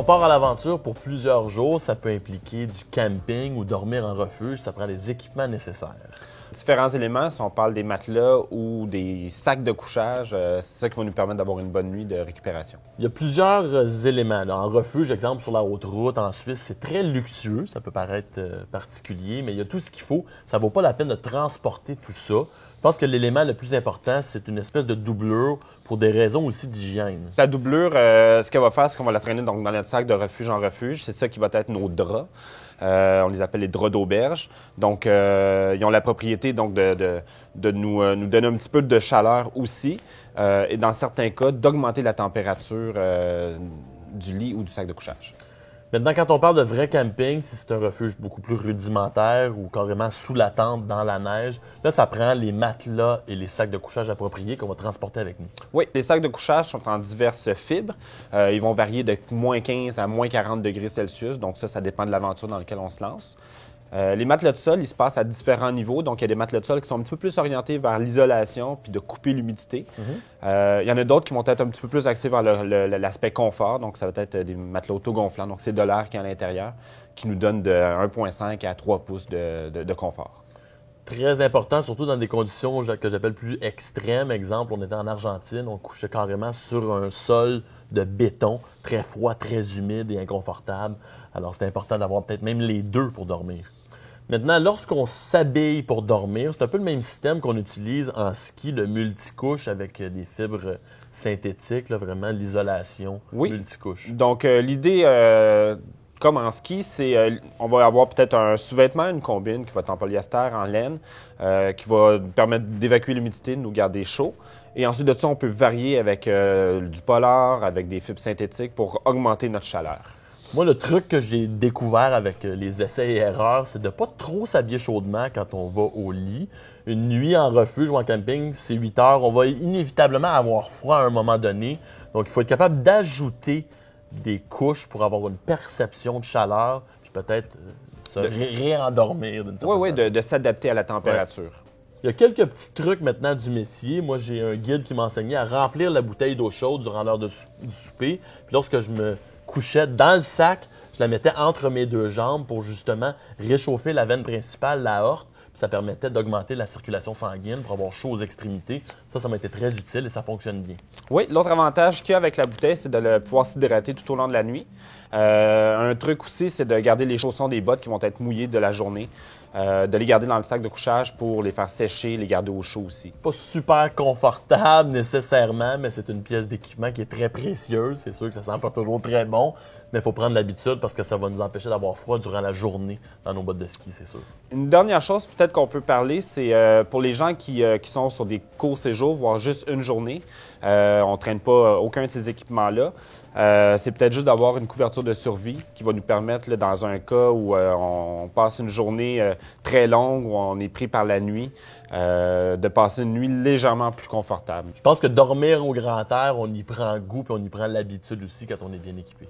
part à l'aventure pour plusieurs jours, ça peut impliquer du camping ou dormir en refuge. Ça prend les équipements nécessaires. Différents éléments, si on parle des matelas ou des sacs de couchage, c'est ça qui va nous permettre d'avoir une bonne nuit de récupération. Il y a plusieurs éléments. Là. En refuge, exemple, sur la haute route en Suisse, c'est très luxueux. Ça peut paraître particulier, mais il y a tout ce qu'il faut. Ça ne vaut pas la peine de transporter tout ça. Je pense que l'élément le plus important, c'est une espèce de doublure pour des raisons aussi d'hygiène. La doublure, ce qu'elle va faire, c'est qu'on va la traîner donc, dans notre sac de refuge en refuge. C'est ça qui va être nos draps. On les appelle les draps d'auberge. Donc, ils ont la propriété donc, de nous donner un petit peu de chaleur aussi. Et dans certains cas, d'augmenter la température du lit ou du sac de couchage. Maintenant, quand on parle de vrai camping, si c'est un refuge beaucoup plus rudimentaire ou carrément sous la tente dans la neige, là, ça prend les matelas et les sacs de couchage appropriés qu'on va transporter avec nous. Oui, les sacs de couchage sont en diverses fibres. Ils vont varier de moins 15 à moins 40 degrés Celsius. Donc ça dépend de l'aventure dans laquelle on se lance. Les matelas de sol, ils se passent à différents niveaux. Donc, il y a des matelas de sol qui sont un petit peu plus orientés vers l'isolation puis de couper l'humidité. Il y en a d'autres qui vont être un petit peu plus axés vers l'aspect confort. Donc, ça va être des matelas autogonflants. Donc, c'est de l'air qui est à l'intérieur qui nous donne de 1,5 à 3 pouces de confort. Très important, surtout dans des conditions que j'appelle plus extrêmes. Exemple, on était en Argentine, on couchait carrément sur un sol de béton, très froid, très humide et inconfortable. Alors, c'est important d'avoir peut-être même les deux pour dormir. Maintenant, lorsqu'on s'habille pour dormir, c'est un peu le même système qu'on utilise en ski, le multicouche avec des fibres synthétiques, là, vraiment l'isolation multicouche. Donc, l'idée, comme en ski, c'est on va avoir peut-être un sous-vêtement, une combine qui va être en polyester, en laine, qui va nous permettre d'évacuer l'humidité, de nous garder chaud. Et ensuite de ça, on peut varier avec du polar, avec des fibres synthétiques pour augmenter notre chaleur. Moi, le truc que j'ai découvert avec les essais et erreurs, c'est de ne pas trop s'habiller chaudement quand on va au lit. Une nuit en refuge ou en camping, c'est 8 heures. On va inévitablement avoir froid à un moment donné. Donc, il faut être capable d'ajouter des couches pour avoir une perception de chaleur, puis peut-être se réendormir d'une certaine façon. Oui, de s'adapter à la température. Ouais. Il y a quelques petits trucs maintenant du métier. Moi, j'ai un guide qui m'enseignait à remplir la bouteille d'eau chaude durant l'heure du souper. Puis lorsque je me couchais dans le sac, je la mettais entre mes deux jambes pour justement réchauffer la veine principale, l'aorte. Puis ça permettait d'augmenter la circulation sanguine pour avoir chaud aux extrémités. Ça m'a été très utile et ça fonctionne bien. Oui, l'autre avantage qu'il y a avec la bouteille, c'est de pouvoir s'hydrater tout au long de la nuit. Un truc aussi, c'est de garder les chaussons des bottes qui vont être mouillés de la journée. De les garder dans le sac de couchage pour les faire sécher, les garder au chaud aussi. Pas super confortable nécessairement, mais c'est une pièce d'équipement qui est très précieuse. C'est sûr que ça sent pas toujours très bon, mais il faut prendre l'habitude parce que ça va nous empêcher d'avoir froid durant la journée dans nos bottes de ski, c'est sûr. Une dernière chose peut-être qu'on peut parler, c'est pour les gens qui sont sur des courts séjours, voire juste une journée. On ne traîne pas aucun de ces équipements-là. C'est peut-être juste d'avoir une couverture de survie qui va nous permettre, là, dans un cas où on passe une journée très longue, où on est pris par la nuit, de passer une nuit légèrement plus confortable. Je pense que dormir au grand air, on y prend goût et on y prend l'habitude aussi quand on est bien équipé.